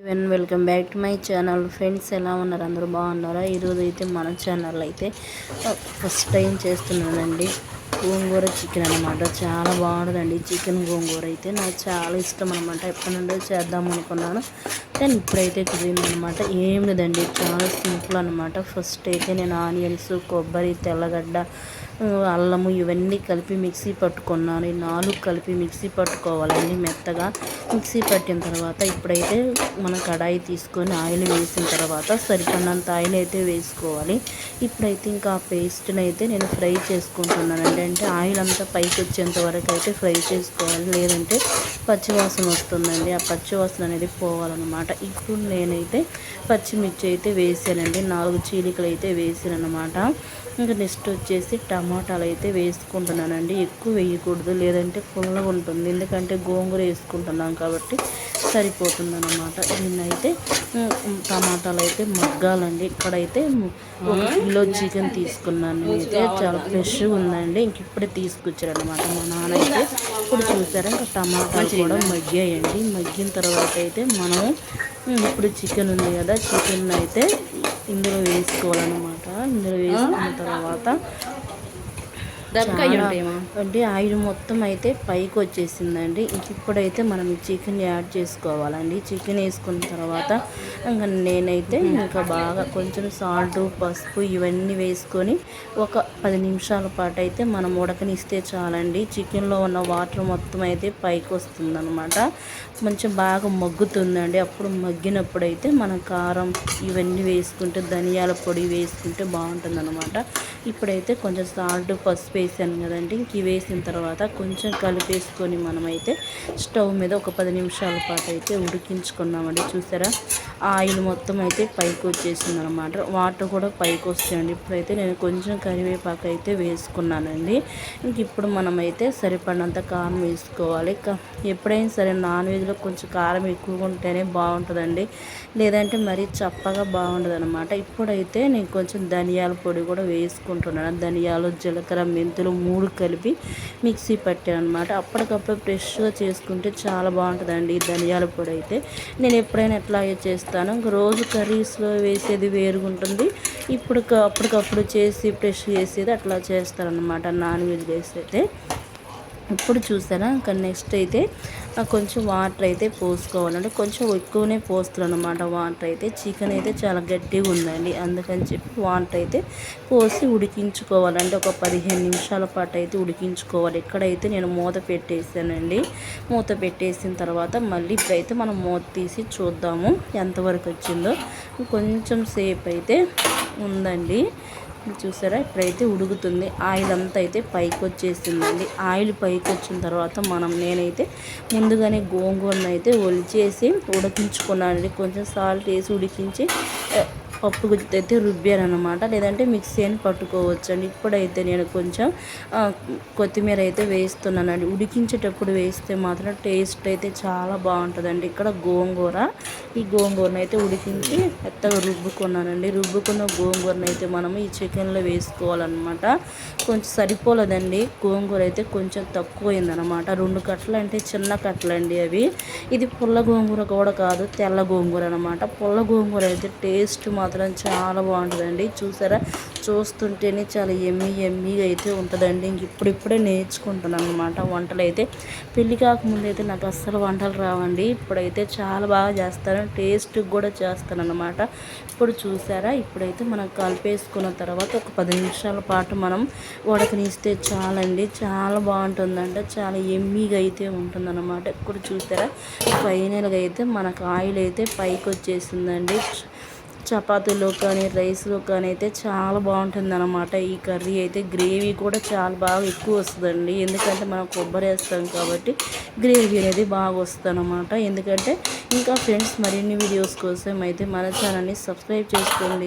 Welcome back to my channel friends. ఎలా ఉన్నారు? అందరూ బాగున్నారా? ఈరోజు అయితే మన ఛానల్ అయితే ఫస్ట్ టైం చేస్తున్నానండి. గోంగూర చికెన్ అనమాట. చాలా బాగుంటుందండి చికెన్ గోంగూర అయితే నాకు చాలా ఇష్టం అనమాట. ఎప్పటి నుండో చేద్దాం అనుకున్నాను కానీ ఇప్పుడైతే కుదిరిందనమాట. ఏం లేదండి, చాలా సింపుల్ అనమాట. ఫస్ట్ అయితే నేను ఆనియన్స్, కొబ్బరి, తెల్లగడ్డ, అల్లము ఇవన్నీ కలిపి మిక్సీ పట్టుకున్నాను. ఈ 4 కలిపి మిక్సీ పట్టుకోవాలండి మెత్తగా. మిక్సీ పట్టిన తర్వాత ఇప్పుడైతే మన కడాయి తీసుకొని ఆయిల్ వేసిన తర్వాత సరిపడినంత ఆయిల్ అయితే వేసుకోవాలి. ఇప్పుడైతే ఇంకా ఆ పేస్ట్ని అయితే నేను ఫ్రై చేసుకుంటున్నానండి. అంటే ఆయిల్ అంతా పైకి వచ్చేంత వరకు అయితే ఫ్రై చేసుకోవాలి, లేదంటే పచ్చివాసన వస్తుందండి. ఆ పచ్చివాసన అనేది పోవాలన్నమాట. ఇప్పుడు నేనైతే పచ్చిమిర్చి అయితే వేసానండి, 4 చీలికలు అయితే వేసానన్నమాట. ఇంకా నెక్స్ట్ వచ్చేసి టమాటాలు అయితే వేసుకుంటున్నానండి. ఎక్కువ వేయకూడదు, లేదంటే పుల్లగా ఉంటుంది. ఎందుకంటే గోంగూర వేసుకుంటున్నాం కాబట్టి సరిపోతుంది అన్నమాట. దీన్నైతే టమాటాలు అయితే మగ్గాలండి. ఇక్కడైతే 1 కిలో చికెన్ తీసుకున్నాను నేనైతే. చాలా ఫ్రెష్గా ఉందండి. ఇంక ఇప్పుడే తీసుకొచ్చారనమాట మా నాన్న అయితే. ఇప్పుడు చూసారా ఇంకా టమాటాలు కూడా మగ్గాయండి. మగ్గిన తర్వాత అయితే మనం ఇప్పుడు చికెన్ ఉంది కదా, చికెన్ అయితే ఇందులో వేసుకోవాలన్నమాట. ఇందులో వేసుకున్న తర్వాత అంటే ఆయిల్ మొత్తం అయితే పైకి వచ్చేసిందండి. ఇంక ఇప్పుడైతే మనం చికెన్ యాడ్ చేసుకోవాలండి. చికెన్ వేసుకున్న తర్వాత ఇంకా నేనైతే ఇంకా బాగా కొంచెం సాల్ట్, పసుపు ఇవన్నీ వేసుకొని ఒక 10 నిమిషాల పాటు అయితే మనం ఉడకనిస్తే చాలండి. చికెన్లో ఉన్న వాటర్ మొత్తం అయితే పైకి వస్తుందన్నమాట. కొంచెం బాగా మగ్గుతుందండి. అప్పుడు మగ్గినప్పుడు అయితే మనం కారం ఇవన్నీ వేసుకుంటే, ధనియాల పొడి వేసుకుంటే బాగుంటుంది అనమాట. ఇప్పుడైతే కొంచెం సాల్ట్, పసుపు వేసాను కదండి. ఇంక వేసిన తర్వాత కొంచెం కలిపేసుకొని మనమైతే స్టవ్ మీద ఒక 10 నిమిషాల పాటు అయితే ఉడికించుకున్నామండి. చూసారా ఆయిల్ మొత్తం అయితే పైకి వచ్చేసింది అనమాట. వాటర్ కూడా పైకి వస్తాయండి. ఇప్పుడైతే నేను కొంచెం కరివేపాకు అయితే వేసుకున్నానండి. ఇంక ఇప్పుడు మనమైతే సరిపడినంత కారం వేసుకోవాలి. ఎప్పుడైనా సరే నాన్ వెజ్లో కొంచెం కారం ఎక్కువగా ఉంటేనే బాగుంటుందండి, లేదంటే మరీ చప్పగా బాగుండదు అనమాట. ఇప్పుడైతే నేను కొంచెం ధనియాల పొడి కూడా వేసుకుంటున్నాను. ధనియాలు, జీలకర్ర, మెంతులు 3 కలిపి మిక్సీ పట్టాను అనమాట. అప్పటికప్పుడు ఫ్రెష్గా చేసుకుంటే చాలా బాగుంటుందండి ఈ ధనియాల పొడి అయితే. నేను ఎప్పుడైనా ఎట్లాగే చేస్తాను. రోజు కర్రీస్లో వేసేది వేరుగుంటుంది, ఇప్పుడు అప్పటికప్పుడు చేసి ఫ్రెష్ చేసేది అట్లా చేస్తారనమాట నాన్ వెజ్ అయితే. ఇప్పుడు చూసారా ఇంకా నెక్స్ట్ అయితే కొంచెం వాటర్ అయితే పోసుకోవాలంటే కొంచెం ఎక్కువనే పోస్తున్నాను అనమాట. వాటర్ అయితే చికెన్ అయితే చాలా గట్టిగా ఉందండి, అందుకని చెప్పి వాటర్ అయితే పోసి ఉడికించుకోవాలంటే ఒక 15 నిమిషాల పాటు అయితే ఉడికించుకోవాలి. ఇక్కడైతే నేను మూత పెట్టేసానండి. మూత పెట్టేసిన తర్వాత మళ్ళీ ఇప్పుడైతే మనం మూత తీసి చూద్దాము ఎంతవరకు వచ్చిందో. కొంచెం సేపు అయితే ఉందండి. చూసారా ఇప్పుడైతే ఉడుకుతుంది. ఆయిల్ అంతా అయితే పైకి వచ్చేసిందండి. ఆయిల్ పైకి వచ్చిన తర్వాత నేనైతే ముందుగానే గోంగూరను అయితే ఒలిచేసి ఉడికించుకున్నానండి. కొంచెం సాల్ట్ వేసి ఉడికించి పప్పు అయితే రుబ్బాను అనమాట, లేదంటే మిక్సీ అని పట్టుకోవచ్చు అండి. ఇప్పుడైతే నేను కొంచెం కొత్తిమీర అయితే వేస్తున్నానండి. ఉడికించేటప్పుడు వేస్తే మాత్రం టేస్ట్ అయితే చాలా బాగుంటుందండి. ఇక్కడ ఈ గోంగూరను అయితే ఉడికించి మెత్తగా రుబ్బుకున్నానండి. రుబ్బుకున్న గోంగూరను అయితే మనం ఈ చికెన్లో వేసుకోవాలన్నమాట. కొంచెం సరిపోలేదండి, గోంగూర అయితే కొంచెం తక్కువైందనమాట. 2 కట్టలు అంటే చిన్న కట్టలు అండి అవి. ఇది పుల్ల గోంగూర కూడా కాదు, తెల్ల గోంగూర అనమాట. పుల్ల గోంగూర అయితే టేస్ట్ మాత్రం చాలా బాగుంటుందండి. చూసారా చూస్తుంటేనే చాలా ఎమ్మీగా అయితే ఉంటుందండి. ఇంక ఇప్పుడిప్పుడే నేర్చుకుంటున్నాను అనమాట వంటలు అయితే. పెళ్ళి కాకముందు అయితే నాకు అస్సలు వంటలు రావండి. ఇప్పుడైతే చాలా బాగా చేస్తాను, టేస్ట్ కూడా చేస్తాను అనమాట. ఇప్పుడు చూసారా ఇప్పుడైతే మనం కలిపేసుకున్న తర్వాత ఒక 10 నిమిషాల పాటు మనం ఉడకనిస్తే చాలండి. చాలా బాగుంటుందంటే చాలా ఎమ్మీగా అయితే ఉంటుందన్నమాట. ఇప్పుడు చూసారా ఫైనల్గా అయితే మనకు ఆయిల్ అయితే పైకి వచ్చేసిందండి. చపాతీలో కానీ రైస్లో కానీ అయితే చాలా బాగుంటుంది అనమాట. ఈ కర్రీ అయితే గ్రేవీ కూడా చాలా బాగా ఎక్కువ వస్తుందండి, ఎందుకంటే మనం కొబ్బరి వేస్తాం కాబట్టి గ్రేవీ అనేది బాగా వస్తుంది అనమాట. ఎందుకంటే ఇంకా ఫ్రెండ్స్ మరిన్ని వీడియోస్ కోసం అయితే మన ఛానల్ని సబ్స్క్రైబ్ చేసుకోండి.